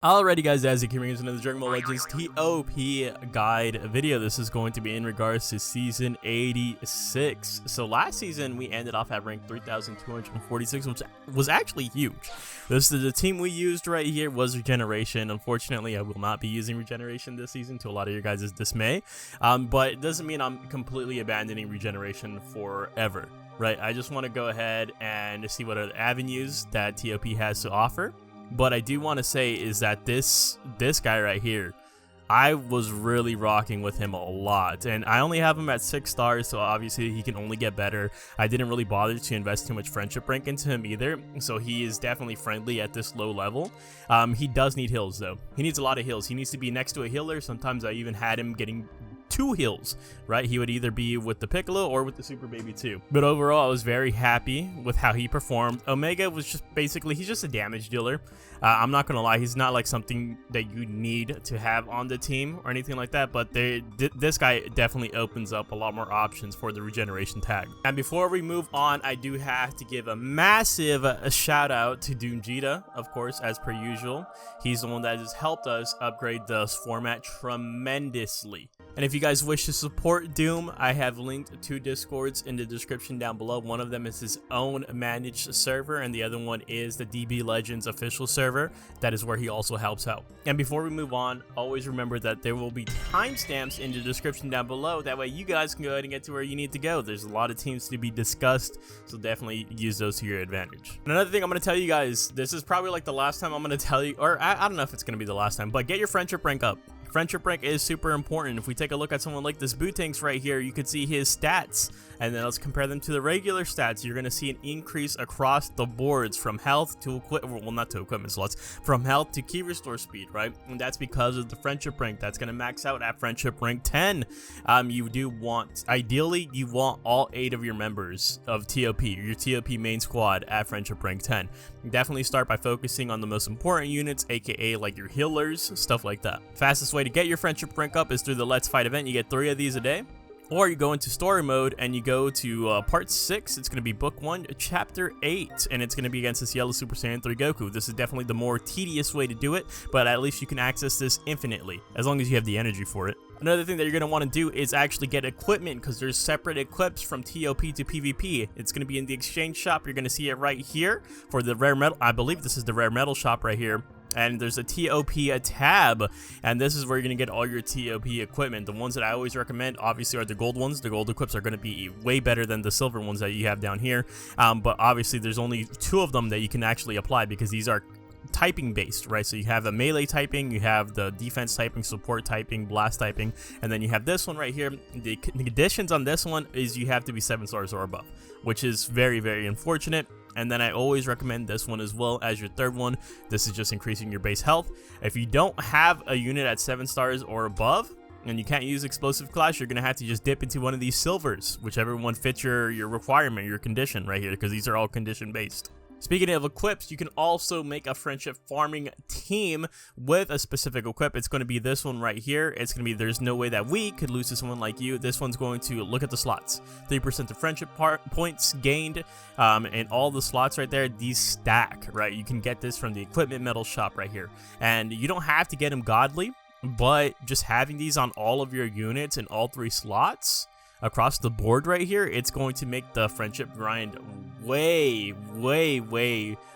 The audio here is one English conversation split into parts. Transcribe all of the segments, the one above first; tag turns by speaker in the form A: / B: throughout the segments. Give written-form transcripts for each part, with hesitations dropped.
A: Alrighty guys, as you can read into the Dragon Ball Legends TOP guide video, this is going to be in regards to season 86. So last season we ended off at rank 3,246, which was actually huge. This is the team we used right here was Regeneration. Unfortunately, I will not be using Regeneration this season, to a lot of your guys' dismay. But it doesn't mean I'm completely abandoning Regeneration forever, right? I just want to go ahead and see what other avenues that TOP has to offer. But I do want to say is that this guy right here, I was really rocking with him a lot, and I only have him at 6 stars, so obviously he can only get better. I didn't really bother to invest too much friendship rank into him either, so he is definitely friendly at this low level. He does need heals though. He needs a lot of heals. He needs to be next to a healer. Sometimes I even had him getting 2 heals, right? He would either be with the Piccolo or with the Super Baby 2. But overall, I was very happy with how he performed. Omega was just basically, he's just a damage dealer. I'm not gonna lie, he's not like something that you need to have on the team or anything like that, but this guy definitely opens up a lot more options for the Regeneration tag. And before we move on, I do have to give a massive shout out to doomgeta, of course, as per usual. He's the one that has helped us upgrade this format tremendously. And if you guys wish to support Doom, I have linked 2 Discords in the description down below. One of them is his own managed server, and the other one is the DB Legends official server. That is where he also helps out. And before we move on, always remember that there will be timestamps in the description down below. That way you guys can go ahead and get to where you need to go. There's a lot of teams to be discussed, so definitely use those to your advantage. Another thing I'm going to tell you guys, this is probably like the last time I'm going to tell you, or I don't know if it's going to be the last time, but get your friendship rank up. Friendship rank is super important. If we take a look at someone like this Bootanks right here, you can see his stats, and then let's compare them to the regular stats. You're going to see an increase across the boards from health to equipment, well, not to equipment slots, from health to key restore speed, right? And that's because of the friendship rank. That's going to max out at friendship rank 10. You do want, ideally, you want all 8 of your members of TOP, your TOP main squad at friendship rank 10. Definitely start by focusing on the most important units, aka like your healers, stuff like that. Fastest way to get your friendship rank up is through the Let's Fight event. You get 3 of these a day. Or you go into story mode and you go to part 6. It's going to be book 1, chapter 8, and it's going to be against this yellow Super Saiyan 3 Goku. This is definitely the more tedious way to do it, but at least you can access this infinitely, as long as you have the energy for it. Another thing that you're going to want to do is actually get equipment, because there's separate equips from TOP to PvP. It's going to be in the exchange shop. You're going to see it right here for the rare metal. I believe this is the rare metal shop right here. And there's a TOP tab, and this is where you're going to get all your TOP equipment. The ones that I always recommend, obviously, are the gold ones. The gold equips are going to be way better than the silver ones that you have down here. But obviously, there's only 2 of them that you can actually apply, because these are typing based, right? So you have a melee typing, you have the defense typing, support typing, blast typing, and then you have this one right here. The conditions on this one is you have to be 7 stars or above, which is very, very unfortunate. And then I always recommend this one as well as your 3rd one. This is just increasing your base health. If you don't have a unit at 7 stars or above, and you can't use explosive clash, you're going to have to just dip into one of these silvers, whichever one fits your requirement, your condition right here, because these are all condition based. Speaking of equips, you can also make a friendship farming team with a specific equip. It's going to be this one right here. It's going to be, there's no way that we could lose to someone like you. This one's going to look at the slots. 3% of friendship points gained, and all the slots right there, these stack, right? You can get this from the equipment metal shop right here. And you don't have to get them godly, but just having these on all of your units in all 3 slots across the board right here, it's going to make the friendship grind way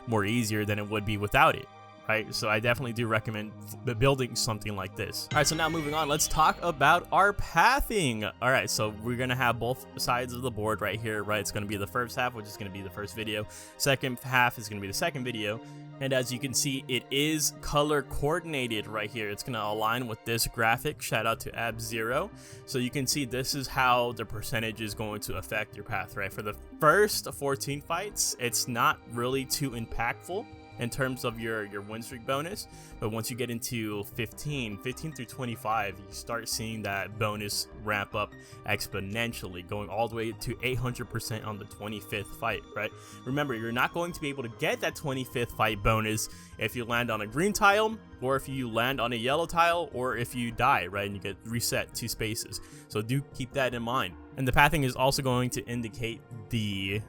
A: more easier than it would be without it, right? So I definitely do recommend building something like this. All right, so now moving on, let's talk about our pathing. All right, so we're gonna have both sides of the board right here, right? It's gonna be the first half, which is gonna be the first video. Second half is gonna be the second video. And as you can see, it is color coordinated right here. It's going to align with this graphic. Shout out to Ab-Zero. So you can see this is how the percentage is going to affect your path, right? For the first 14 fights, it's not really too impactful in terms of your win streak bonus, but once you get into 15 through 25, you start seeing that bonus ramp up exponentially, going all the way to 800% on the 25th fight, right? Remember, you're not going to be able to get that 25th fight bonus if you land on a green tile, or if you land on a yellow tile, or if you die, right, and you get reset 2 spaces. So do keep that in mind. And the pathing is also going to indicate the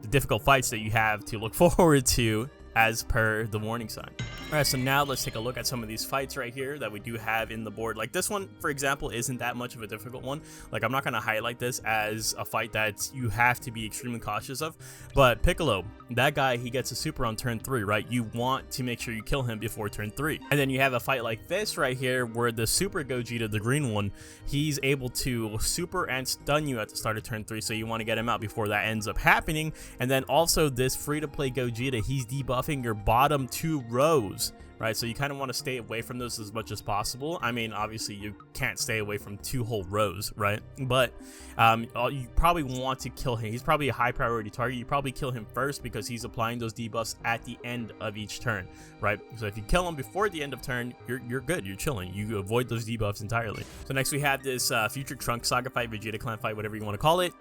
A: difficult fights that you have to look forward to as per the warning sign. Alright, so now let's take a look at some of these fights right here that we do have in the board. Like this one, for example, isn't that much of a difficult one. Like I'm not going to highlight this as a fight that you have to be extremely cautious of. But Piccolo, that guy, he gets a super on turn 3, right? You want to make sure you kill him before turn 3. And then you have a fight like this right here where the Super Gogeta, the green one, he's able to super and stun you at the start of turn 3. So you want to get him out before that ends up happening. And then also this free-to-play Gogeta, he's debuffing your bottom 2 rows. Right, so you kind of want to stay away from those as much as possible. I mean, obviously you can't stay away from 2 whole rows, right? But you probably want to kill him. He's probably a high priority target. You probably kill him first because he's applying those debuffs at the end of each turn, right? So if you kill him before the end of turn, you're good. You're chilling. You avoid those debuffs entirely. So next we have this Future Trunks Saga fight, Vegeta Clan fight, whatever you want to call it.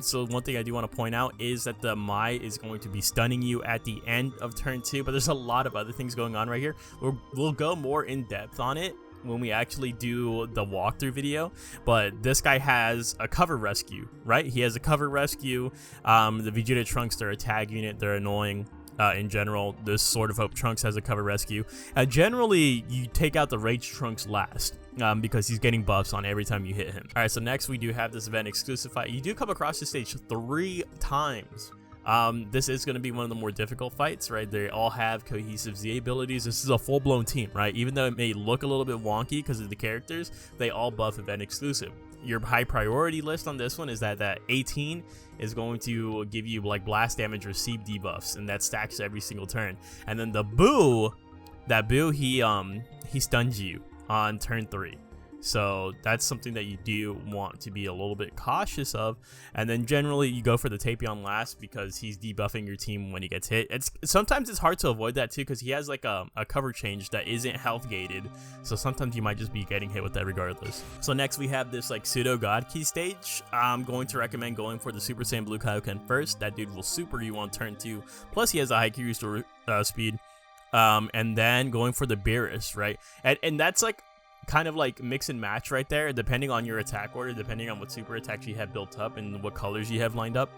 A: So one thing I do want to point out is that the Mai is going to be stunning you at the end of turn 2, but there's a lot of other things going on right here. We'll go more in depth on it when we actually do the walkthrough video, but this guy has a cover rescue, right? He has a cover rescue. The Vegeta Trunks, they're a tag unit, they're annoying. In general, this Sword of Hope Trunks has a cover rescue. Generally, you take out the Rage Trunks last. Because he's getting buffs on every time you hit him. Alright, so next we do have this event exclusive fight. You do come across this stage 3 times. This is going to be one of the more difficult fights, right? They all have cohesive Z abilities. This is a full-blown team, right? Even though it may look a little bit wonky because of the characters, they all buff event exclusive. Your high priority list on this one is that 18 is going to give you like blast damage received debuffs, and that stacks every single turn. And then the Boo, he stuns you on turn 3. So that's something that you do want to be a little bit cautious of. And then generally you go for the Tapion last because he's debuffing your team when he gets hit. Sometimes it's hard to avoid that too because he has like a cover change that isn't health gated. So sometimes you might just be getting hit with that regardless. So next we have this like pseudo God Key stage. I'm going to recommend going for the Super Saiyan Blue Kaioken first. That dude will super you on turn 2. Plus he has a high Q restore speed. And then going for the Beerus, right? And that's like kind of like mix and match right there, depending on your attack order, depending on what super attacks you have built up and what colors you have lined up.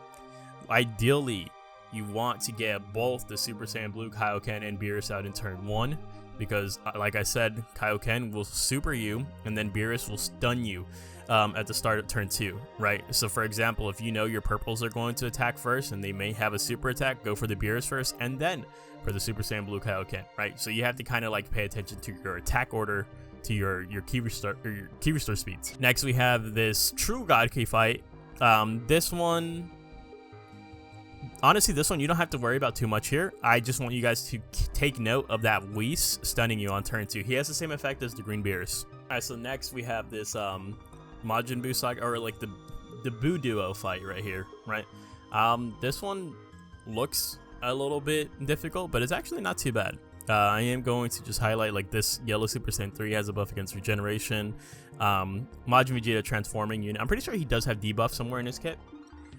A: Ideally, you want to get both the Super Saiyan Blue Kaioken and Beerus out in turn 1, because like I said, Kaioken will super you and then Beerus will stun you at the start of turn 2, right? So for example, if you know your purples are going to attack first and they may have a super attack, go for the Beerus first and then for the Super Saiyan Blue Kaioken, right? So you have to kind of like pay attention to your attack order, to your key restore speeds. Next we have this True God Key fight. This one, honestly, this one you don't have to worry about too much here. I just want you guys to take note of that Whis stunning you on turn 2. He has the same effect as the Green Beerus. Alright, so next we have this Majin Buu Saga, or like the Buu Duo fight right here, right? This one looks a little bit difficult, but it's actually not too bad. I am going to just highlight like this yellow Super Saiyan 3 has a buff against regeneration. Majin Vegeta transforming unit. I'm pretty sure he does have debuff somewhere in his kit.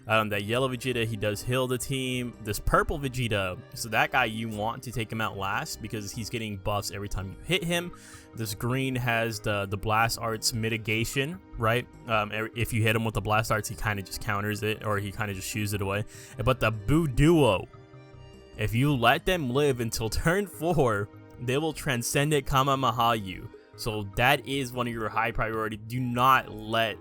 A: That yellow Vegeta, he does heal the team. This purple Vegeta, so that guy you want to take him out last because he's getting buffs every time you hit him. This green has the blast arts mitigation, right? If you hit him with the blast arts, he kind of just counters it, or he kind of just shoos it away. But the Buu Duo, if you let them live until turn 4, they will Transcendent Kamehameha you. So that is one of your high priority. Do not let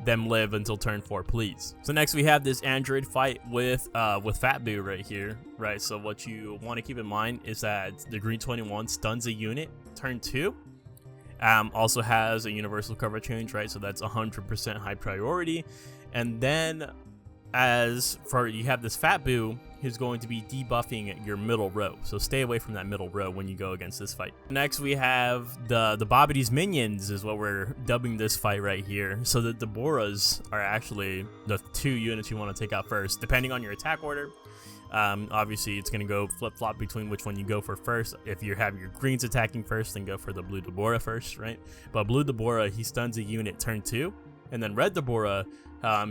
A: them live until turn 4, please. So next we have this Android fight with Fat Buu right here, right? So what you want to keep in mind is that the Green 21 stuns a unit turn 2. Also has a universal cover change, right? So that's 100% high priority. And then as for you have this Fat Buu who's going to be debuffing your middle row, so stay away from that middle row when you go against this fight. Next we have the Babbidi's Minions is what we're dubbing this fight right here. So the Boras are actually the 2 units you want to take out first, depending on your attack order. Obviously it's going to go flip-flop between which one you go for first. If you have your greens attacking first, then go for the Blue Deborah first, right? But Blue Deborah, he stuns a unit turn 2, and then Red Deborah,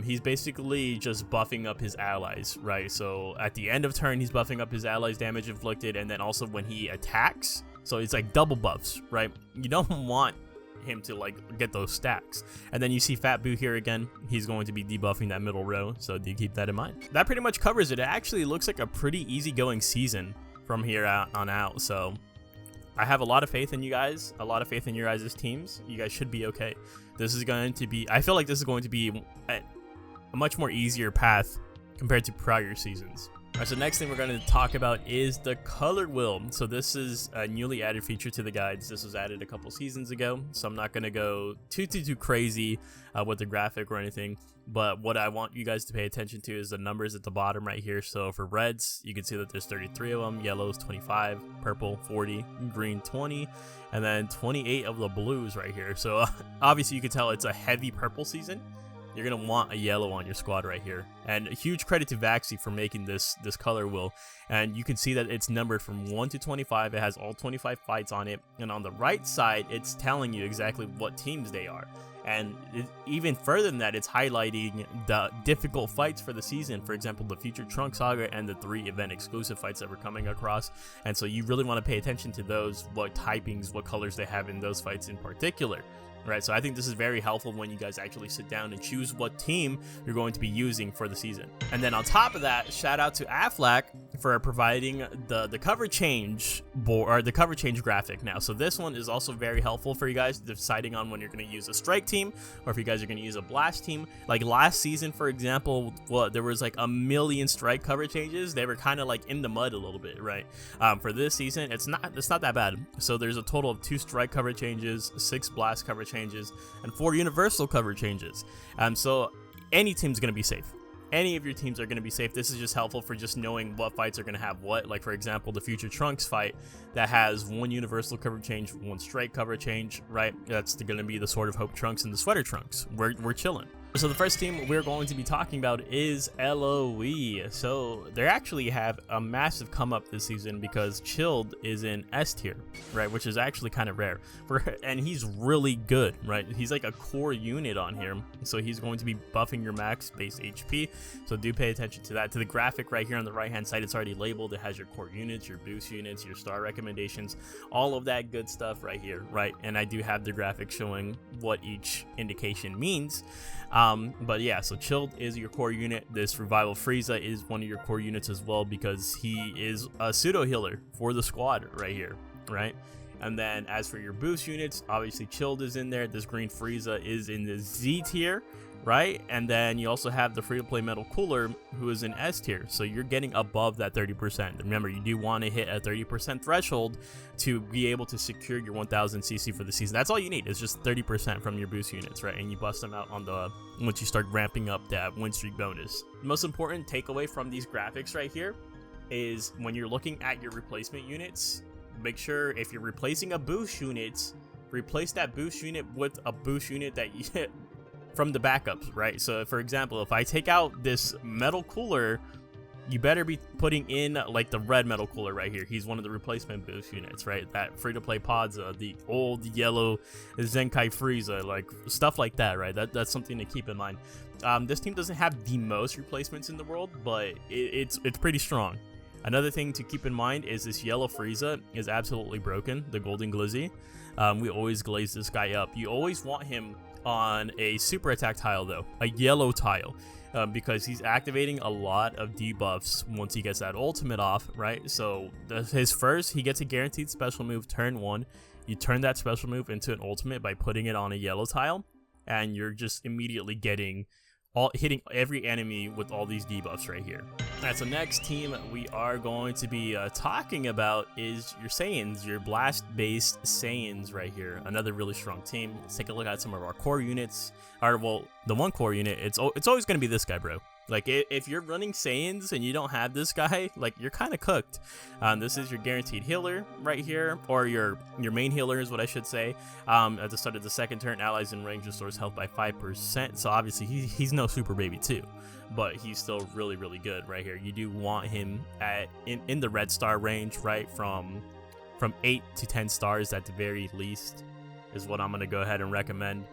A: he's basically just buffing up his allies, right? So at the end of turn, he's buffing up his allies' damage inflicted, and then also when he attacks, so it's like double buffs, right? You don't want him to like get those stacks. And then you see Fat Buu here again, he's going to be debuffing that middle row, so do keep that in mind. That pretty much covers it. It actually looks like a pretty easygoing season from here on out, so I have a lot of faith in you guys, a lot of faith in your guys' teams. You guys should be okay. This is going to be, I feel like this is going to be a much more easier path compared to prior seasons. All right, so next thing we're going to talk about is the color wheel. So this is a newly added feature to the guides. This was added a couple seasons ago, so I'm not going to go too crazy with the graphic or anything. But what I want you guys to pay attention to is the numbers at the bottom right here. So for reds, you can see that there's 33 of them, yellows 25, purple 40, green 20, and then 28 of the blues right here. So obviously you can tell it's a heavy purple season. You're going to want a yellow on your squad right here. And a huge credit to Vaxi for making this color wheel. And you can see that it's numbered from 1 to 25. It has all 25 fights on it. And on the right side, it's telling you exactly what teams they are. And even further than that, it's highlighting the difficult fights for the season. For example, the Future Trunk Saga and the 3 event exclusive fights that we're coming across. And so you really want to pay attention to those, what typings, what colors they have in those fights in particular. Right, so I think this is very helpful when you guys actually sit down and choose what team you're going to be using for the season. And then on top of that, shout out to Aflac for providing the cover change board, or the cover change graphic now. So this one is also very helpful for you guys deciding on when you're going to use a strike team or if you guys are going to use a blast team. Like last season, for example, there was like 1,000,000 strike cover changes. They were kind of like in the mud a little bit, right? For this season, it's not that bad. So there's a total of 2 strike cover changes, 6 blast cover changes, and 4 universal cover changes. So any team's going to be safe. Any of your teams are going to be safe. This is just helpful for just knowing what fights are going to have what. Like for example, the Future Trunks fight that has 1 universal cover change, 1 strike cover change, right? That's going to be the Sword of Hope Trunks and the Sweater Trunks. We're chilling. So the first team we're going to be talking about is LOE. So they actually have a massive come up this season because Chilled is in S tier, right? Which is actually kind of rare. And he's really good, right? He's like a core unit on here. So he's going to be buffing your max base HP. So do pay attention to that. To the graphic right here on the right hand side, it's already labeled. It has your core units, your boost units, your star recommendations, all of that good stuff right here, right? And I do have the graphic showing what each indication means. But yeah, so Chilled is your core unit. This Revival Frieza is one of your core units as well because he is a pseudo healer for the squad right here, right? And then as for your boost units, obviously Chilled is in there. This green Frieza is in the Z tier, right? And then you also have the free-to-play Metal Cooler who is in S tier. So you're getting above that 30%. Remember, you do want to hit a 30% threshold to be able to secure your 1000 CC for the season. That's all you need. It's just 30% from your boost units, right? And you bust them out on the once you start ramping up that win streak bonus. The most important takeaway from these graphics right here is when you're looking at your replacement units, make sure if you're replacing a boost unit, replace that boost unit with a boost unit that you hit from the backups, right? So for example, if I take out this Metal Cooler, you better be putting in like the red Metal Cooler right here. He's one of the replacement boost units, right? That free-to-play Podza, the old yellow Zenkai Frieza, like stuff like that, right? That's something to keep in mind. This team doesn't have the most replacements in the world, but it's pretty strong. Another thing to keep in mind is this yellow Frieza is absolutely broken, the Golden Glizzy. We always glaze this guy up. You always want him on a super attack tile though, a yellow tile, because he's activating a lot of debuffs once he gets that ultimate off, right? So his first, he gets a guaranteed special move turn 1. You turn that special move into an ultimate by putting it on a yellow tile, and you're just immediately getting hitting every enemy with all these debuffs right here. Alright, so next team we are going to be talking about is your Saiyans, your blast-based Saiyans right here. Another really strong team. Let's take a look at some of our core units. Well, the one core unit, it's always going to be this guy, bro. Like, if you're running Saiyans and you don't have this guy, like, you're kind of cooked. This is your guaranteed healer right here, or your main healer is what I should say. At the start of the second turn, allies in range restores health by 5%. So obviously he's no super baby too, but he's still really, really good right here. You do want him in the red star range, right? From 8 to 10 stars at the very least is what I'm going to go ahead and recommend.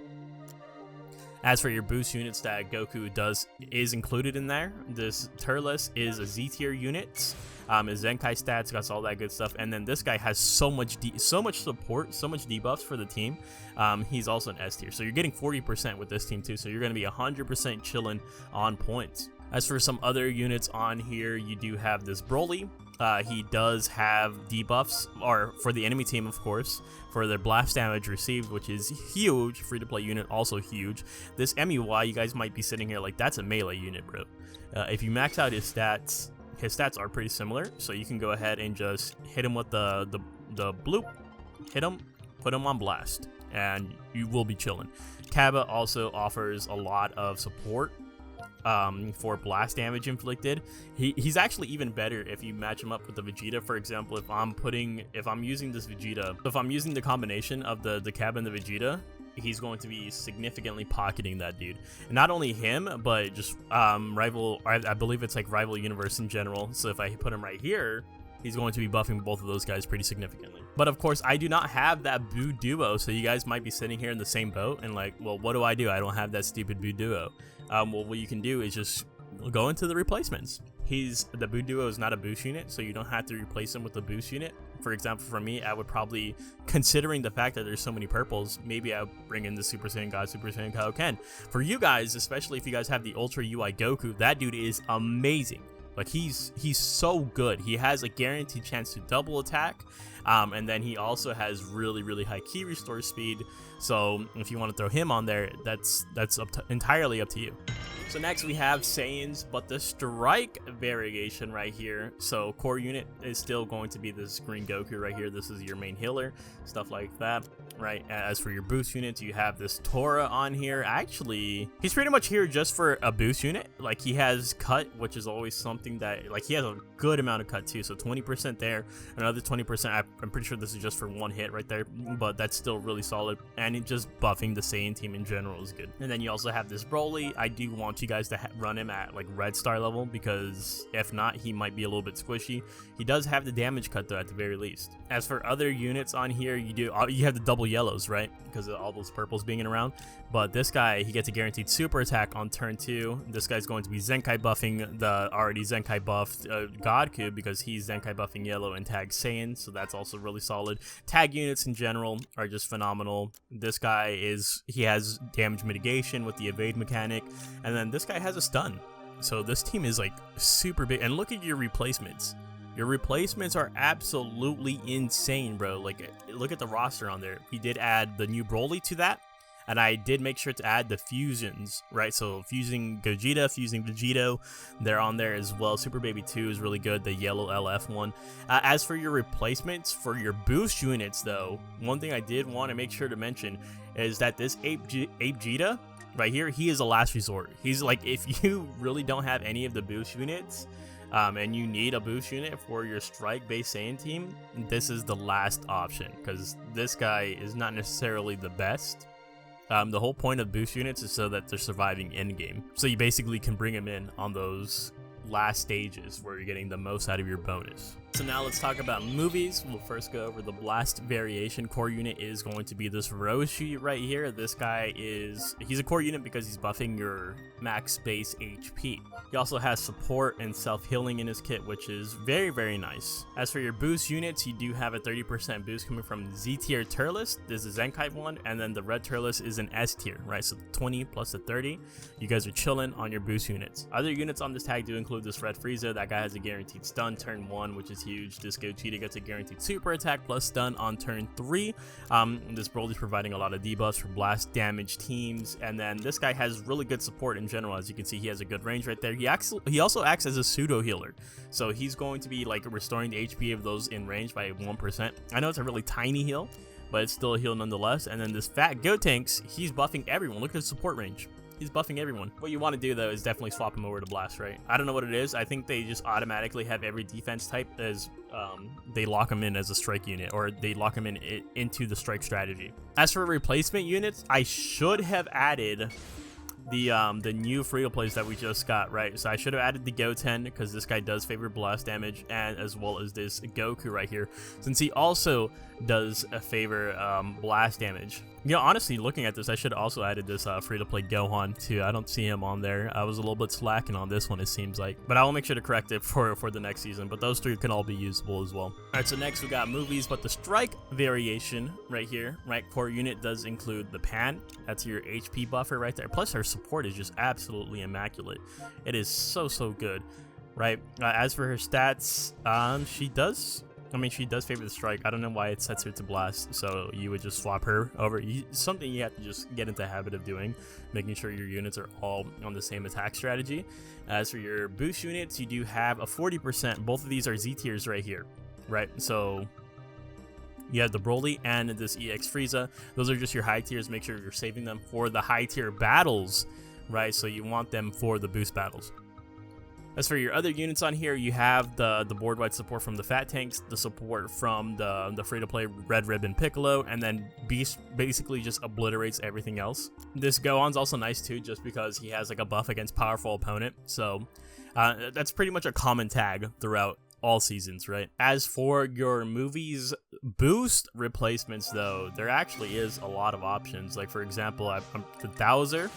A: As for your boost units that Goku is included in there, this Turles is a Z tier unit. His Zenkai stats, got all that good stuff, and then this guy has so much support, so much debuffs for the team. He's also an S tier, so you're getting 40% with this team too. So you're going to be 100% chilling on points. As for some other units on here, you do have this Broly. He does have debuffs, or for the enemy team, of course, for their blast damage received, which is huge. Free-to-play unit, also huge. This MUI, you guys might be sitting here like, that's a melee unit, bro. If you max out his stats are pretty similar, so you can go ahead and just hit him with the bloop, hit him, put him on blast, and you will be chilling. Kaba also offers a lot of support for blast damage inflicted. He's actually even better if you match him up with the Vegeta. For example, if I'm using this Vegeta, if I'm using the combination of the Kaba and the Vegeta, he's going to be significantly pocketing that dude. And not only him, but just rival, I believe it's like rival universe in general. So if I put him right here, he's going to be buffing both of those guys pretty significantly. But of course, I do not have that Boo Duo, so you guys might be sitting here in the same boat and like, well, what do? I don't have that stupid Boo Duo. Well, what you can do is just go into the replacements. The Boo Duo is not a boost unit, so you don't have to replace him with the boost unit. For example, for me, I would probably, considering the fact that there's so many purples, maybe I would bring in the Super Saiyan God, Super Saiyan Kaioken. For you guys, especially if you guys have the Ultra UI Goku, that dude is amazing. Like, he's so good. He has a guaranteed chance to double attack, and then he also has really high key restore speed. So if you want to throw him on there, that's entirely up to you. So next we have Saiyans, but the strike variation right here. So core unit is still going to be this green Goku right here. This is your main healer, stuff like that, right? As for your boost units, you have this Tora on here. Actually, he's pretty much here just for a boost unit. Like, he has cut, which is always something that, like, he has a good amount of cut too. So 20% there, another 20%. I'm pretty sure this is just for one hit right there, but that's still really solid. And it just buffing the Saiyan team in general is good. And then you also have this Broly. I do want you guys to run him at like red star level, because if not, he might be a little bit squishy. He does have the damage cut though, at the very least. As for other units on here, you have the double yellows, right, because of all those purples being around. But this guy, he gets a guaranteed super attack on turn 2. This guy's going to be Zenkai buffing the already Zenkai buffed GOKU, because he's Zenkai buffing yellow and tag Saiyan, so that's also really solid. Tag units in general are just phenomenal. This guy he has damage mitigation with the evade mechanic, and then this guy has a stun. So this team is like super big. And look at your replacements. Your replacements are absolutely insane, bro. Like, look at the roster on there. We did add the new Broly to that, and I did make sure to add the fusions, right? So fusing Gogeta, fusing Vegito, they're on there as well. Super Baby 2 is really good, the yellow LF one. As for your replacements, for your boost units though, one thing I did want to make sure to mention is that this Ape Gita right here, he is a last resort. He's like, if you really don't have any of the boost units, and you need a boost unit for your strike-based Saiyan team, this is the last option, because this guy is not necessarily the best. The whole point of boost units is so that they're surviving in-game. So you basically can bring them in on those last stages where you're getting the most out of your bonus. So now let's talk about movies. We'll first go over the blast variation. Core unit is going to be this Roshi right here. This guy he's a core unit because he's buffing your max base HP. He also has support and self-healing in his kit, which is very nice. As for your boost units, you do have a 30% boost coming from Z tier Turles. This is Zenkai one, and then the red Turles is an S tier, right? So the 20 plus the 30, you guys are chilling on your boost units. Other units on this tag do include this red Frieza. That guy has a guaranteed stun turn 1, which is huge. This Gogeta gets a guaranteed super attack plus stun on turn 3. This Broly is providing a lot of debuffs for blast damage teams, and then this guy has really good support in general. As you can see, he has a good range right there. He also acts as a pseudo healer, so he's going to be like restoring the HP of those in range by 1%. I know it's a really tiny heal, but it's still a heal nonetheless. And then this fat Gotenks, he's buffing everyone. Look at his support range. He's buffing everyone. What you want to do though is definitely swap him over to blast, right? I don't know what it is. I think they just automatically have every defense type as they lock him in as a strike unit, or they lock him into the strike strategy. As for replacement units, I should have added the new free-to-plays that we just got, right? So I should have added the Goten, because this guy does favor blast damage, and as well as this Goku right here, since he also does favor blast damage. You know, honestly, looking at this, I should have also added this free-to-play Gohan too. I don't see him on there. I was a little bit slacking on this one, it seems like, but I will make sure to correct it for the next season. But those three can all be usable as well. All right, so next we got movies, but the strike variation right here, right? Core unit does include the Pan. That's your HP buffer right there, plus support is just absolutely immaculate. It is so good, right? As for her stats, she does favor the strike. I don't know why it sets her to blast, so you would just swap her over. Something you have to just get into the habit of doing, making sure your units are all on the same attack strategy. As for your boost units, you do have a 40%. Both of these are Z tiers right here, right? So you have the Broly and this EX Frieza. Those are just your high tiers. Make sure you're saving them for the high tier battles, right? So you want them for the boost battles. As for your other units on here, you have the board-wide support from the Fat Tanks, the support from the free-to-play Red Ribbon Piccolo, and then Beast basically just obliterates everything else. This Gohan's also nice too, just because he has like a buff against powerful opponent, so that's pretty much a common tag throughout all seasons, right? As for your movie's boost replacements, though, there actually is a lot of options. Like, for example, the Thouser,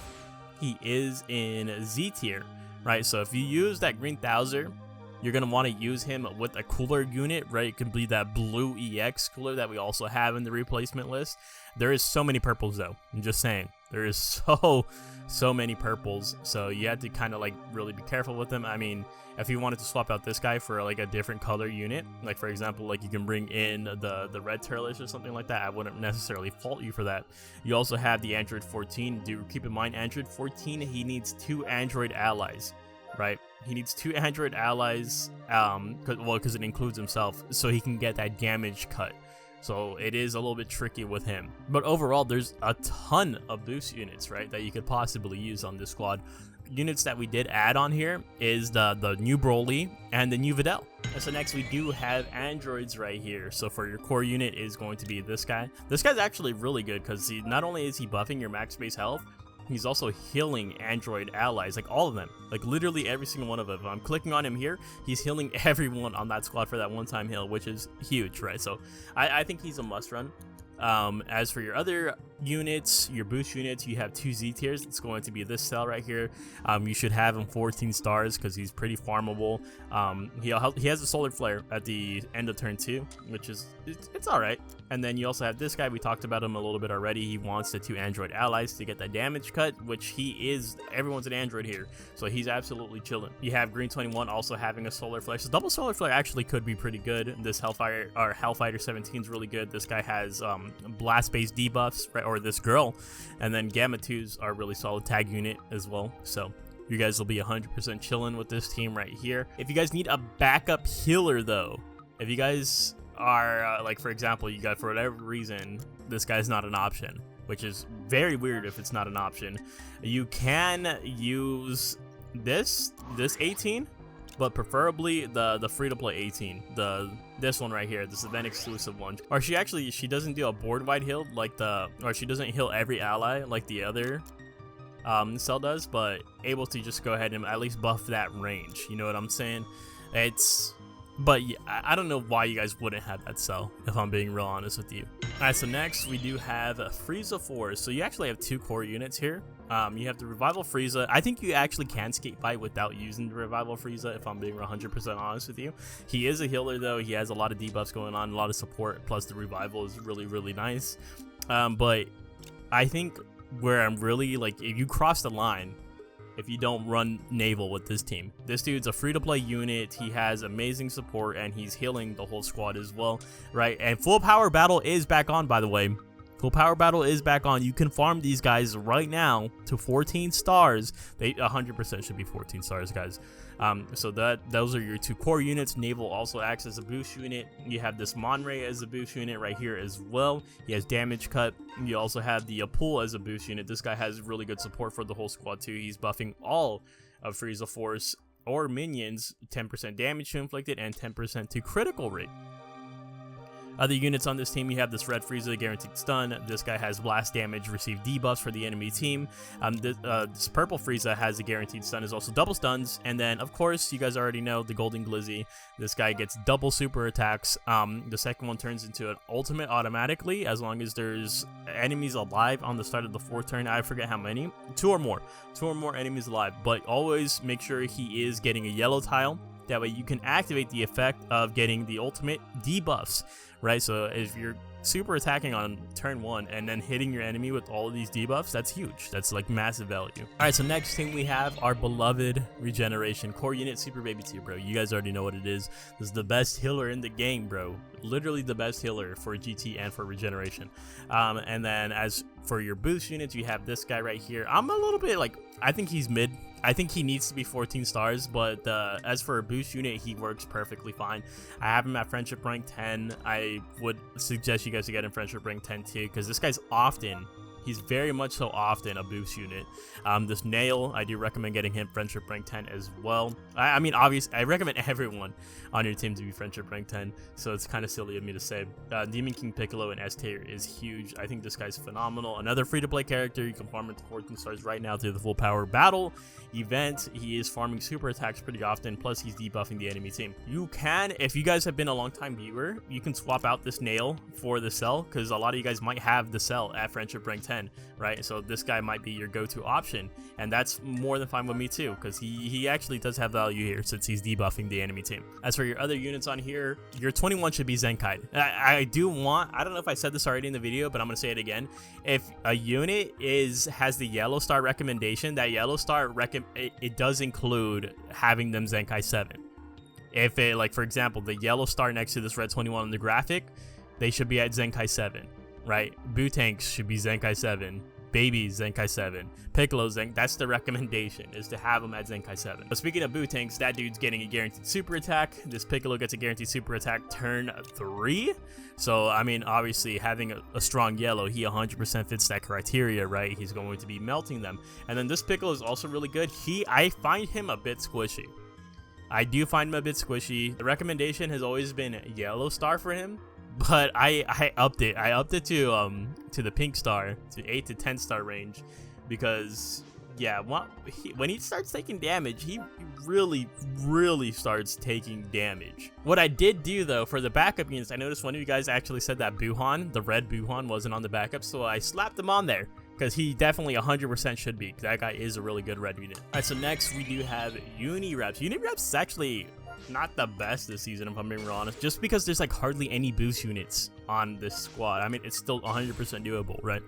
A: he is in Z tier. Right, so if you use that green Thouser, you're going to want to use him with a cooler unit, right? It could be that blue EX cooler that we also have in the replacement list. There is so many purples, though. I'm just saying. There is so many purples, so you have to kind of like really be careful with them. I mean, if you wanted to swap out this guy for like a different color unit, like for example, like you can bring in the red Turles or something like that, I wouldn't necessarily fault you for that. You also have the Android 14. Do keep in mind, Android 14, he needs 2 Android allies, right? He needs 2 Android allies, because it includes himself, so he can get that damage cut. So it is a little bit tricky with him. But overall, there's a ton of boost units, right, that you could possibly use on this squad. Units that we did add on here is the new Broly and the new Videl. And so next we do have androids right here. So for your core unit is going to be this guy. This guy's actually really good because not only is he buffing your max base health, he's also healing android allies, like all of them, like literally every single one of them. If I'm clicking on him here, he's healing everyone on that squad for that one-time heal, which is huge, right? So I think he's a must run. As for your other units, your boost units, you have 2 Z tiers. It's going to be this cell right here. You should have him 14 stars because he's pretty farmable. He has a solar flare at the end of turn 2, which is it's all right. And then you also have this guy. We talked about him a little bit already. He wants the 2 android allies to get that damage cut, which he is. Everyone's an android here, so he's absolutely chilling. You have Green 21 also having a solar flare. So double solar flare actually could be pretty good. This Hellfighter 17 is really good. This guy has blast based debuffs, right? Or this girl, and then Gamma 2s are really solid tag unit as well. So you guys will be 100% chilling with this team right here. If you guys need a backup healer, though, if you guys are like, for example, you got, for whatever reason, this guy's not an option, which is very weird if it's not an option, you can use this 18, but preferably the free-to-play 18, this one right here, this event exclusive one. Or she doesn't do a board-wide heal like or she doesn't heal every ally like the other cell does, but able to just go ahead and at least buff that range. You know what I'm saying? But yeah, I don't know why you guys wouldn't have that cell, if I'm being real honest with you. Alright, so next we do have Frieza Force. So you actually have 2 core units here. You have the Revival Frieza. I think you actually can skate by without using the Revival Frieza, if I'm being 100% honest with you. He is a healer though. He has a lot of debuffs going on, a lot of support, plus the Revival is really nice. But I think where I'm really, like, if you cross the line, if you don't run naval with this team, this dude's a free-to-play unit. He has amazing support and he's healing the whole squad as well, right? And full power battle is back on, by the way. Full power battle is back on. You can farm these guys right now to 14 stars. They 100% should be 14 stars, guys. So those are your 2 core units. Naval also acts as a boost unit. You have this Monray as a boost unit right here as well. He has damage cut. You also have the Pool as a boost unit. This guy has really good support for the whole squad too. He's buffing all of Frieza Force or minions, 10% damage to inflicted and 10% to critical rate. Other units on this team, you have this Red Frieza, guaranteed stun. This guy has blast damage, receive debuffs for the enemy team. This Purple Frieza has a guaranteed stun, is also double stuns. And then, of course, you guys already know the Golden Glizzy. This guy gets double super attacks. The second one turns into an ultimate automatically, as long as there's enemies alive on the start of the 4th turn. I forget how many. 2 or more. 2 or more enemies alive. But always make sure he is getting a yellow tile. That way you can activate the effect of getting the ultimate debuffs, right? So if you're super attacking on turn 1 and then hitting your enemy with all of these debuffs, that's huge. That's like massive value. Alright, so next thing we have our beloved Regeneration core unit, Super Baby 2, bro. You guys already know what it is. This is the best healer in the game, bro. Literally the best healer for GT and for Regeneration. And then as for your boost units, you have this guy right here. I'm a little bit like, I think he's mid. I think he needs to be 14 stars, but as for a boost unit, he works perfectly fine. I have him at friendship rank 10. I would suggest you guys to get him friendship rank 10 too, because this guy's he's very much so often a boost unit. This Nail, I do recommend getting him friendship rank 10 as well. I mean, obviously, I recommend everyone on your team to be friendship rank 10, so it's kind of silly of me to say. Demon King Piccolo in S tier is huge. I think this guy's phenomenal. Another free-to-play character. You can farm it to 14 stars right now through the full power battle event. He is farming super attacks pretty often, plus he's debuffing the enemy team. You can, if you guys have been a long time viewer, you can swap out this Nail for the Cell, because a lot of you guys might have the Cell at friendship rank 10, right? So this guy might be your go-to option, and that's more than fine with me too, because he actually does have value here since he's debuffing the enemy team. As for your other units on here, your 21 should be Zenkai. I don't know if I said this already in the video, but I'm gonna say it again. If a unit has the yellow star recommendation, that yellow star it does include having them Zenkai 7. If it, like for example, the yellow star next to this red 21 on the graphic, they should be at Zenkai 7, right? Boo Tanks should be Zenkai 7. Baby Zenkai 7, Piccolo Zenkai, that's the recommendation, is to have him at Zenkai 7. But speaking of Boo Tanks, that dude's getting a guaranteed super attack. This Piccolo gets a guaranteed super attack turn 3. So, I mean, obviously, having a strong yellow, he 100% fits that criteria, right? He's going to be melting them. And then this Piccolo is also really good. I find him a bit squishy. I do find him a bit squishy. The recommendation has always been yellow star for him, but I upped it. I upped it to the pink star, to 8 to 10 star range, because yeah, when he starts taking damage, he really starts taking damage. What I did do though for the backup units, I noticed one of you guys actually said that Buhan, the red Buhan, wasn't on the backup, so I slapped him on there, because he definitely 100% should be. That guy is a really good red unit. Alright, so next we do have Unireps. Unireps is actually not the best this season, if I'm being real honest, just because there's like hardly any boost units on this squad. I mean, it's still 100% doable, right?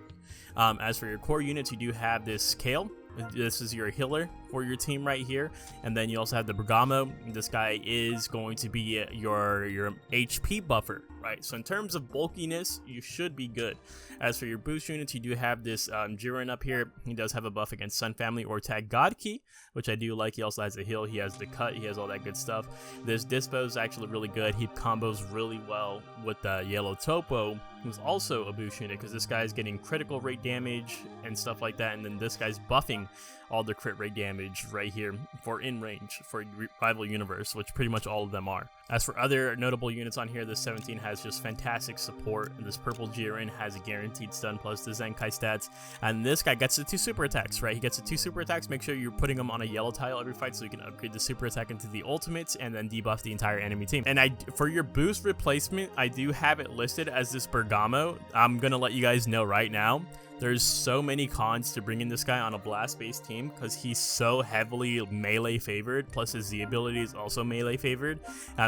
A: As for your core units, you do have this Kale. This is your healer for your team right here, and then you also have the Bergamo. This guy is going to be your HP buffer, right? So in terms of bulkiness, you should be good. As for your boost units, you do have this Jiren up here. He does have a buff against Sun Family or Tag God Key, which I do like. He also has a heal, he has the cut, he has all that good stuff. This Dispo is actually really good. He combos really well with the yellow Topo, who's also a boost unit, because this guy's getting critical rate damage and stuff like that, and then this guy's buffing all the crit rate damage right here for in range for Rival Universe, which pretty much all of them are. As for other notable units on here, this 17 has just fantastic support, and this purple Jiren has a guaranteed stun plus the Zenkai stats, and this guy gets the 2 super attacks, right? He gets the 2 super attacks. Make sure you're putting him on a yellow tile every fight so you can upgrade the super attack into the ultimates and then debuff the entire enemy team. And for your boost replacement, I do have it listed as this Bergamo. I'm gonna let you guys know right now, there's so many cons to bringing this guy on a blast-based team, because he's so heavily melee favored, plus his Z ability is also melee favored.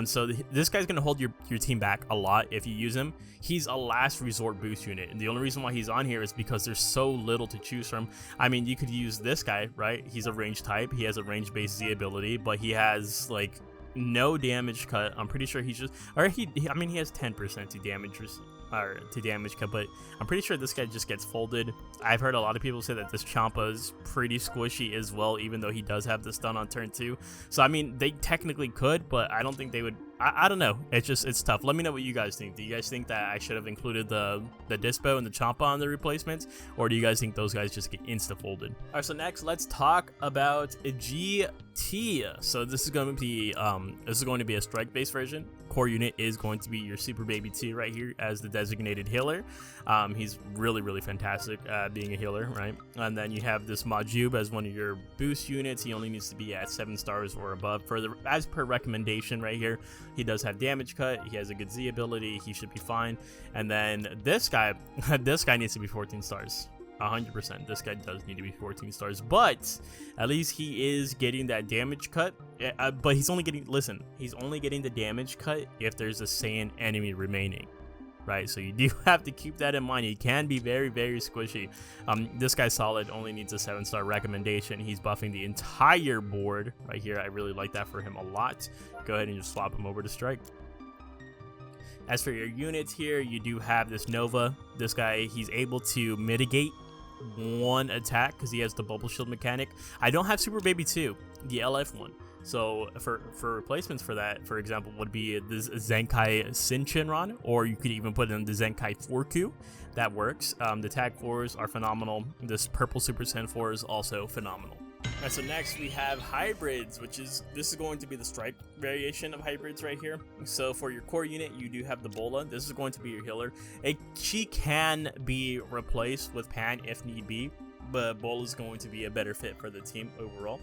A: So this guy's going to hold your team back a lot if you use him. He's a last resort boost unit, and the only reason why he's on here is because there's so little to choose from. I mean, you could use this guy, right? He's a range type, he has a range-based Z ability, but he has like no damage cut. I'm pretty sure he's just, or I mean, he has 10% to damage cut, but I'm pretty sure this guy just gets folded. I've heard a lot of people say that this Champa is pretty squishy as well, even though he does have the stun on turn 2. So I mean, they technically could, but I don't think they would. I don't know. It's tough. Let me know what you guys think. Do you guys think that I should have included the Dispo and the Champa on the replacements, or do you guys think those guys just get insta folded? All right, so next let's talk about GT. So this is going to be a strike based version. Core unit is going to be your Super Baby T right here as the designated healer. He's really fantastic being a healer, right? And then you have this Majub as one of your boost units. He only needs to be at 7 stars or above as per recommendation right here. He does have damage cut, he has a good Z ability, he should be fine. And then this guy needs to be 14 stars. 100%. This guy does need to be 14 stars, but at least he is getting that damage cut. But he's only getting the damage cut if there's a Saiyan enemy remaining. right? So you do have to keep that in mind. He can be very, very squishy. This guy's solid, only needs a 7-star recommendation. He's buffing the entire board right here. I really like that for him a lot. Go ahead and just swap him over to strike. As for your units here, you do have this Nova. This guy, he's able to mitigate one attack because he has the bubble shield mechanic. I don't have Super Baby 2, the LF one. So for replacements for that, for example, would be this Zenkai Shinchinran, or you could even put in the Zenkai Forku. That works. The Tag 4s are phenomenal. This purple Super Saiyan 4 is also phenomenal. Alright, so next we have hybrids, this is going to be the strike variation of hybrids right here. So for your core unit, you do have the Bola. This is going to be your healer. She can be replaced with Pan if need be, but Bola is going to be a better fit for the team overall.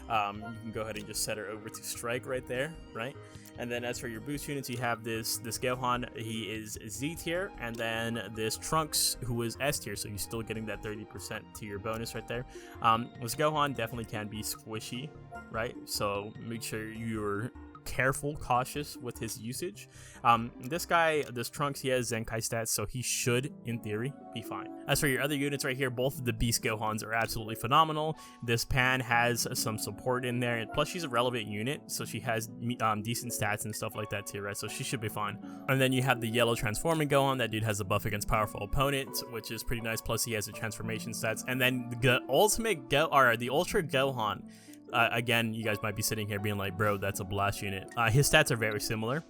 A: You can go ahead and just set her over to strike right there, right? And then as for your boost units, you have this Gohan, he is Z tier, and then this Trunks, who is S tier, so you're still getting that 30% to your bonus right there. This Gohan definitely can be squishy, right? So make sure you're careful, cautious with his usage. This guy, this Trunks, he has Zenkai stats, so he should, in theory, be fine. As for your other units right here, both of the Beast Gohans are absolutely phenomenal. This Pan has some support in there, and plus she's a relevant unit, so she has decent stats and stuff like that too, right? So she should be fine. And then you have the yellow transforming Gohan. That dude has a buff against powerful opponents, which is pretty nice. Plus he has the transformation stats. And then the ultimate the Ultra Gohan. Again, you guys might be sitting here being like, bro, that's a blast unit. His stats are very similar.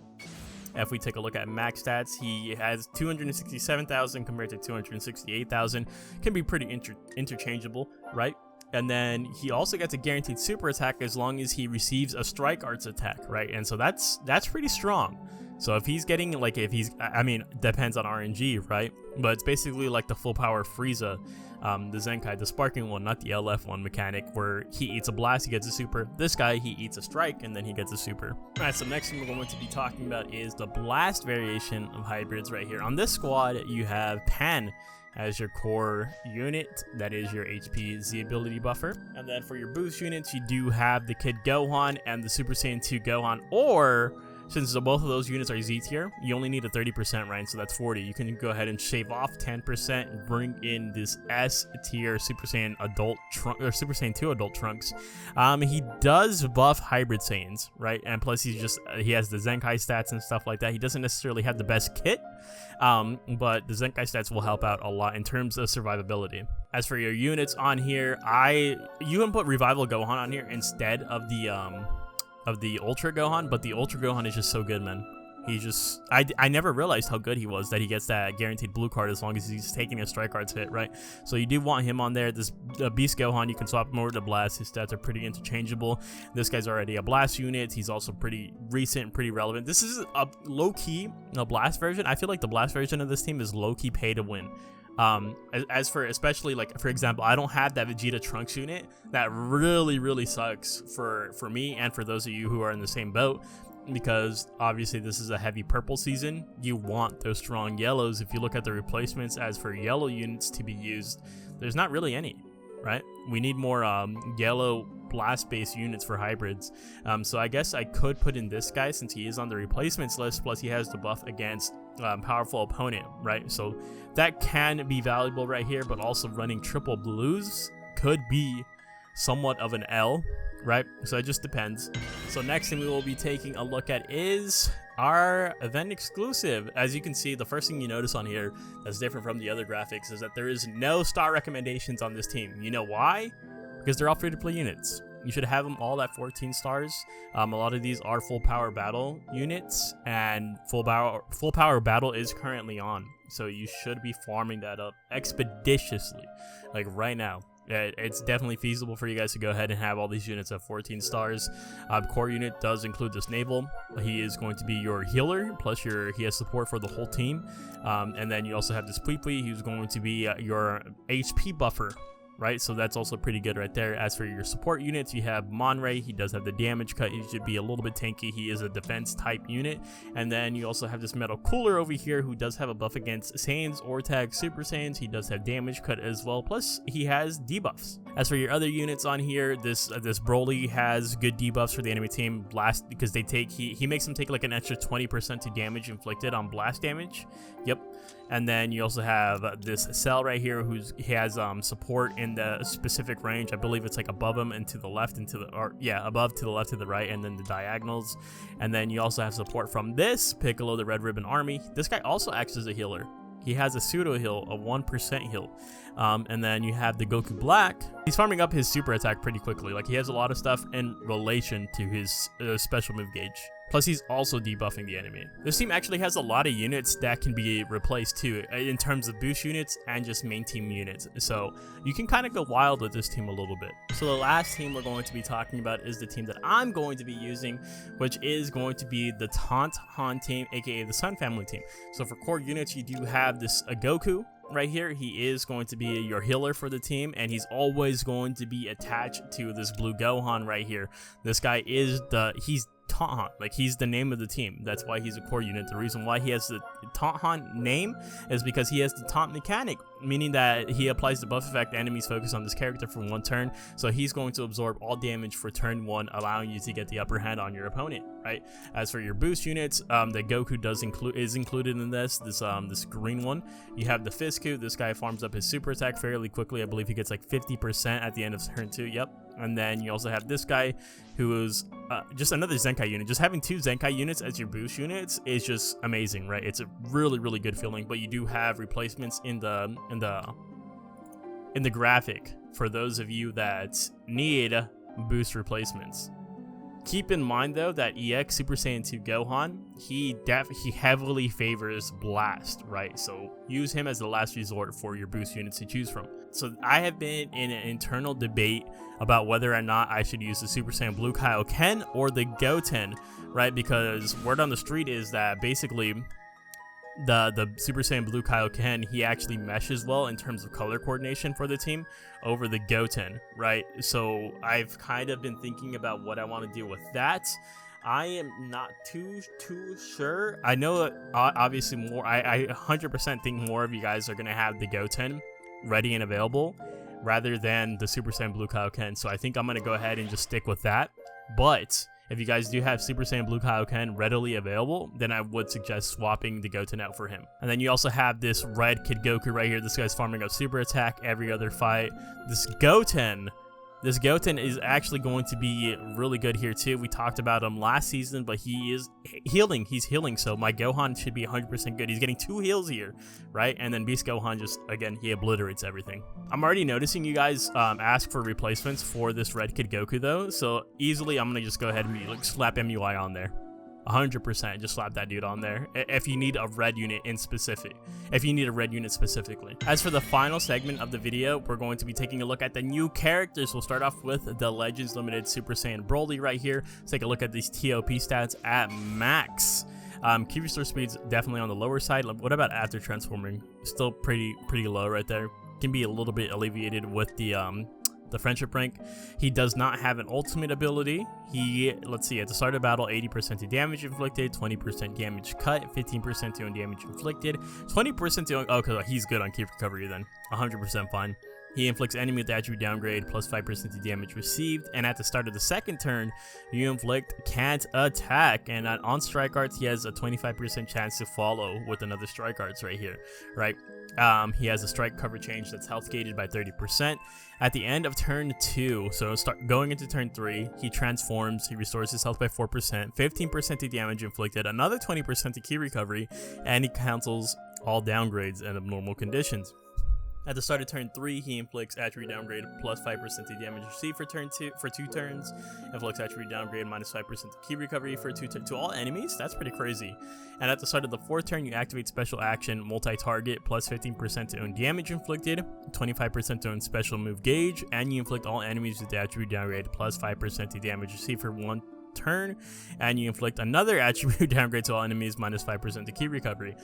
A: If we take a look at max stats, he has 267,000 compared to 268,000. Can be pretty interchangeable, right? And then he also gets a guaranteed super attack as long as he receives a strike arts attack, right? And so that's pretty strong. So if he's getting, like, I mean, depends on RNG, right? But it's basically like the full power Frieza, the Zenkai, the sparking one, not the LF one mechanic, where he eats a blast, he gets a super. This guy, he eats a strike, and then he gets a super. All right, so next thing we're going to be talking about is the blast variation of hybrids right here. On this squad, you have Pan as your core unit. That is your HP Z ability buffer. And then for your boost units, you do have the Kid Gohan and the Super Saiyan 2 Gohan, or since both of those units are Z tier, you only need a 30%, right? So that's 40. You can go ahead and shave off 10% and bring in this S tier Super Saiyan adult Trunks, or Super Saiyan 2 adult Trunks. He does buff hybrid Saiyans, right? And plus he has the Zenkai stats and stuff like that. He doesn't necessarily have the best kit, but the Zenkai stats will help out a lot in terms of survivability. As for your units on here, you can put Revival Gohan on here instead of the Ultra Gohan, but the Ultra Gohan is just so good, man. I never realized how good he was, that he gets that guaranteed blue card as long as he's taking a strike arts hit, right? So you do want him on there. This Beast Gohan, you can swap him over to Blast. His stats are pretty interchangeable. This guy's already a Blast unit. He's also pretty recent, pretty relevant. This is a low-key Blast version. I feel like the Blast version of this team is low-key pay to win. As for, especially, like, for example, I don't have that Vegeta Trunks unit. That really sucks for me and for those of you who are in the same boat, because obviously this is a heavy purple season. You want those strong yellows. If you look at the replacements as for yellow units to be used, there's not really any, right? We need more yellow blast based units for hybrids. So I guess I could put in this guy since he is on the replacements list, plus he has the buff against powerful opponent, right? So that can be valuable right here, but also running triple blues could be somewhat of an L, right? So it just depends. So next thing we will be taking a look at is our event exclusive. As you can see, the first thing you notice on here that's different from the other graphics is that there is no star recommendations on this team. You know why? Because they're all free-to-play units. You should have them all at 14 stars. A lot of these are full power battle units, and full power battle is currently on. So you should be farming that up expeditiously, like right now. It's definitely feasible for you guys to go ahead and have all these units at 14 stars. Core unit does include this Naval. He is going to be your healer, plus he has support for the whole team. And then you also have this Pui Pui, who's going to be your HP buffer. right? So that's also pretty good right there. As for your support units, you have Monray. He does have the damage cut. He should be a little bit tanky. He is a defense type unit. And then you also have this Metal Cooler over here who does have a buff against Saiyans or Tag Super Saiyans. He does have damage cut as well, plus he has debuffs. As for your other units on here, this Broly has good debuffs for the enemy team. Blast, because they take, he makes them take like an extra 20% to damage inflicted on blast damage. Yep. And then you also have this Cell right here he has support in the specific range. I believe it's like above him and to the left and to the, or yeah, above, to the left, to the right, and then the diagonals. And then you also have support from this Piccolo, the Red Ribbon Army. This guy also acts as a healer. He has a pseudo heal, a 1% heal. And then you have the Goku Black. He's farming up his super attack pretty quickly. Like, he has a lot of stuff in relation to his special move gauge. Plus, he's also debuffing the enemy. This team actually has a lot of units that can be replaced too, in terms of boost units and just main team units. So you can kind of go wild with this team a little bit. So the last team we're going to be talking about is the team that I'm going to be using, which is going to be the Taunthan team, aka the Sun Family team. So for core units, you do have this Goku right here. He is going to be your healer for the team, and he's always going to be attached to this blue Gohan right here. This guy is he's Taunthan, like, he's the name of the team. That's why he's a core unit. The reason why he has the Taunthan name is because he has the taunt mechanic, meaning that he applies the buff effect enemies focus on this character for 1 turn. So he's going to absorb all damage for turn 1, allowing you to get the upper hand on your opponent, right? As for your boost units, the Goku is included in this green one. You have the Fisku. This guy farms up his super attack fairly quickly. I believe he gets like 50% at the end of turn 2. Yep. And then you also have this guy, who is just another Zenkai unit. Just having 2 Zenkai units as your boost units is just amazing, right? It's a really, really good feeling. But you do have replacements in the graphic for those of you that need boost replacements. Keep in mind though that EX Super Saiyan 2 Gohan, he heavily favors Blast, right? So use him as the last resort for your boost units to choose from. So I have been in an internal debate about whether or not I should use the Super Saiyan Blue Kaioken or the Goten, right? Because word on the street is that basically the Super Saiyan Blue Kaioken, he actually meshes well in terms of color coordination for the team over the Goten, right? So I've kind of been thinking about what I want to do with that. I am not too sure. I know obviously more. I 100% think more of you guys are gonna have the Goten ready and available rather than the Super Saiyan Blue Kaioken. So I think I'm gonna go ahead and just stick with that. But if you guys do have Super Saiyan Blue Kaioken readily available, then I would suggest swapping the Goten out for him. And then you also have this red Kid Goku right here. This guy's farming up super attack every other fight. This Goten is actually going to be really good here too. We talked about him last season, but he is healing. He's healing, so my Gohan should be 100% good. He's getting 2 heals here, right? And then Beast Gohan just, again, he obliterates everything. I'm already noticing you guys ask for replacements for this red Kid Goku though, so easily I'm gonna just go ahead and like slap MUI on there. 100%, just slap that dude on there if you need a red unit specifically. As for the final segment of the video, we're going to be taking a look at the new characters. We'll start off with the Legends Limited Super Saiyan Broly right here. Let's take a look at these ToP stats at max. Key restore speed's definitely on the lower side. What about after transforming? Still pretty low right there. Can be a little bit alleviated with the friendship rank. He does not have an ultimate ability. Let's see, at the start of battle, 80% to damage inflicted, 20% damage cut, 15% to damage inflicted, 20% to, oh, because he's good on keep recovery then, 100% fine. He inflicts enemy with attribute downgrade plus 5% to damage received, and at the start of the second turn, you inflict can't attack, and on strike arts, he has a 25% chance to follow with another strike arts right here, right? He has a strike cover change that's health gated by 30%. At the end of turn 2, so going into turn 3, he transforms, he restores his health by 4%, 15% to damage inflicted, another 20% to key recovery, and he cancels all downgrades and abnormal conditions. At the start of turn 3, he inflicts attribute downgrade plus 5% to damage received for 2 turns. Inflicts attribute downgrade minus 5% to key recovery for 2 turns to all enemies. That's pretty crazy. And at the start of the 4th turn, you activate special action multi-target plus 15% to own damage inflicted, 25% to own special move gauge, and you inflict all enemies with the attribute downgrade plus 5% to damage received for 1 turn, and you inflict another attribute downgrade to all enemies -5% to key recovery.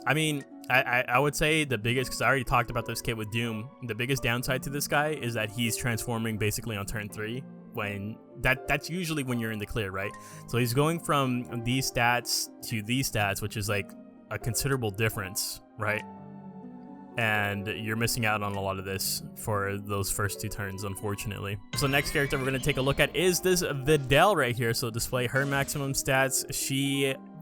A: I mean, I would say the biggest, because I already talked about this kit with Doom, the biggest downside to this guy is that he's transforming basically on turn 3, when that's usually when you're in the clear, right? So he's going from these stats to these stats, which is like a considerable difference, right? And you're missing out on a lot of this for those first 2 turns, unfortunately. So next character we're going to take a look at is this Videl right here. So display her maximum stats.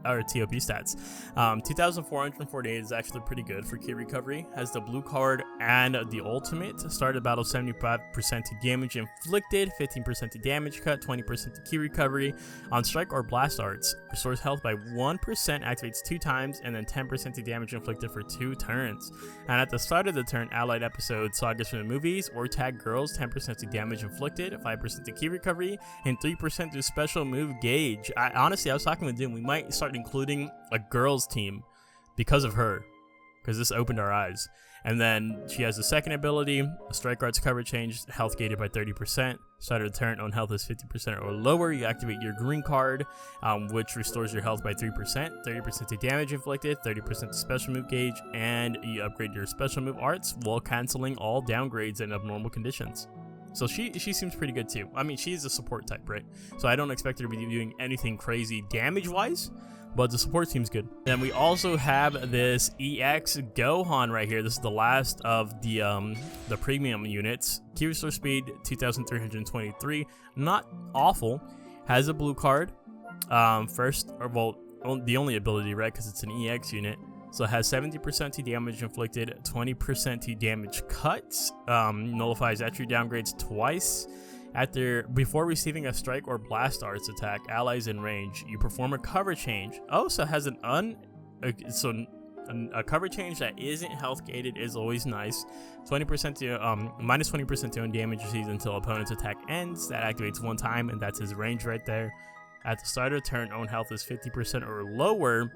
A: Or ToP stats. 2,448 is actually pretty good for key recovery. Has the blue card and the ultimate. Started battle 75% to damage inflicted, 15% to damage cut, 20% to key recovery. On strike or blast arts, restores health by 1%, activates 2 times, and then 10% to damage inflicted for 2 turns. And at the start of the turn, allied episode Sagas from the movies or tag girls, 10% to damage inflicted, 5% to key recovery, and 3% to special move gauge. Honestly, I was talking with Doom, we might start including a girls team because of her, because this opened our eyes. And then she has the second ability, strike arts cover change, health gated by 30%. Start of the turn, own health is 50% or lower. You activate your green card, which restores your health by 3%, 30% to damage inflicted, 30% to special move gauge, and you upgrade your special move arts while canceling all downgrades and abnormal conditions. So she seems pretty good too. I mean, she's a support type, right? So I don't expect her to be doing anything crazy damage-wise, but the support seems good. Then we also have this EX Gohan right here. This is the last of the premium units. Key restore speed 2,323. Not awful. Has a blue card. The only ability, right? Because it's an EX unit. So it has 70% to damage inflicted, 20% to damage cuts, nullifies attribute downgrades twice. Before receiving a strike or blast arts attack, allies in range, you perform a cover change. Oh, so it has a cover change that isn't health gated is always nice. 20% to -20% to own damage received until opponent's attack ends. That activates 1 time, and that's his range right there. At the start of the turn, own health is 50% or lower.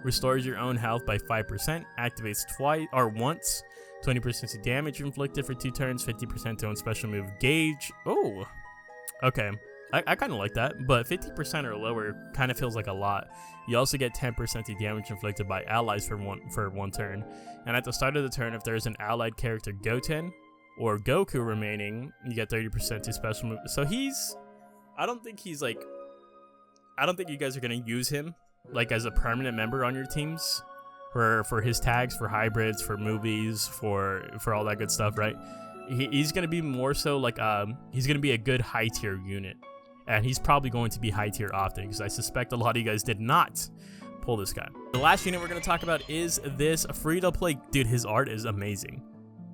A: Restores your own health by 5%, activates once, 20% to damage inflicted for 2 turns, 50% to own special move gauge. Oh, okay. I kind of like that, but 50% or lower kind of feels like a lot. You also get 10% to damage inflicted by allies for one turn. And at the start of the turn, if there's an allied character Goten or Goku remaining, you get 30% to special move. So I don't think you guys are going to use him like as a permanent member on your teams for his tags, for hybrids, for movies, for all that good stuff, right? He's gonna be more so like he's gonna be a good high tier unit, and he's probably going to be high tier often, because I suspect a lot of you guys did not pull this guy. The last unit we're gonna talk about is this free-to-play. Dude, his art is amazing.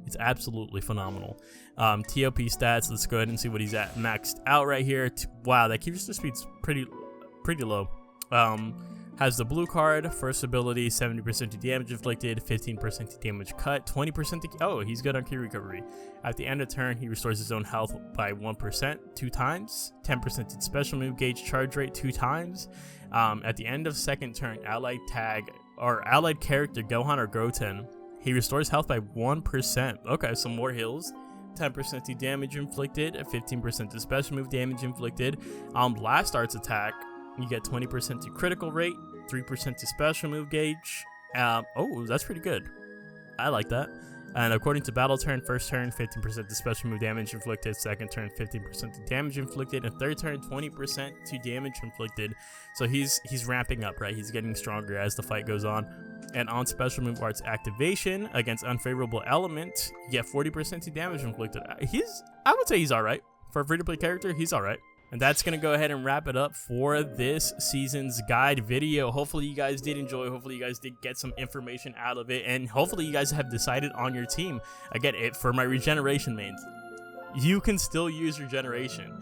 A: It's absolutely phenomenal. ToP stats, let's go ahead and see what he's at maxed out right here. Wow, that keeps the speed's pretty low. Has the blue card, first ability, 70% to damage inflicted, 15% to damage cut, 20% to... Oh, he's good on key recovery. At the end of turn, he restores his own health by 1%, 2 times, 10% to special move gauge charge rate 2 times. At the end of second turn, allied character Gohan or Goten, he restores health by 1%. Okay, some more heals. 10% to damage inflicted, 15% to special move damage inflicted. Blast arts attack, you get 20% to critical rate, 3% to special move gauge. Oh, that's pretty good. I like that. And according to battle turn, first turn, 15% to special move damage inflicted, second turn, 15% to damage inflicted, and third turn, 20% to damage inflicted. So he's ramping up, right? He's getting stronger as the fight goes on. And on special move arts activation against unfavorable element, you get 40% to damage inflicted. I would say he's all right. For a free-to-play character, he's all right. And that's going to go ahead and wrap it up for this season's guide video. Hopefully you guys did enjoy. Hopefully you guys did get some information out of it. And hopefully you guys have decided on your team. Again, for my regeneration mains, you can still use regeneration.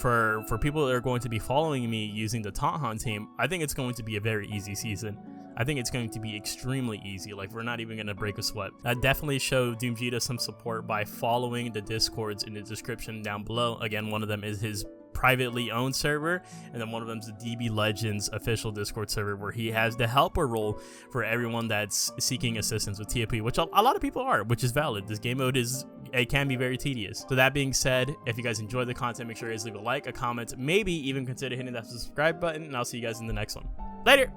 A: For people that are going to be following me using the Taunthan team, I think it's going to be a very easy season. I think it's going to be extremely easy. Like, we're not even going to break a sweat. I definitely show doomgeta some support by following the discords in the description down below. Again, one of them is his privately owned server, and then one of them is the DB Legends official Discord server, where he has the helper role for everyone that's seeking assistance with ToP, which a lot of people are, which is valid. This game mode is it can be very tedious. So that being said, if you guys enjoyed the content, make sure you guys leave a like, a comment, maybe even consider hitting that subscribe button, and I'll see you guys in the next one. Later!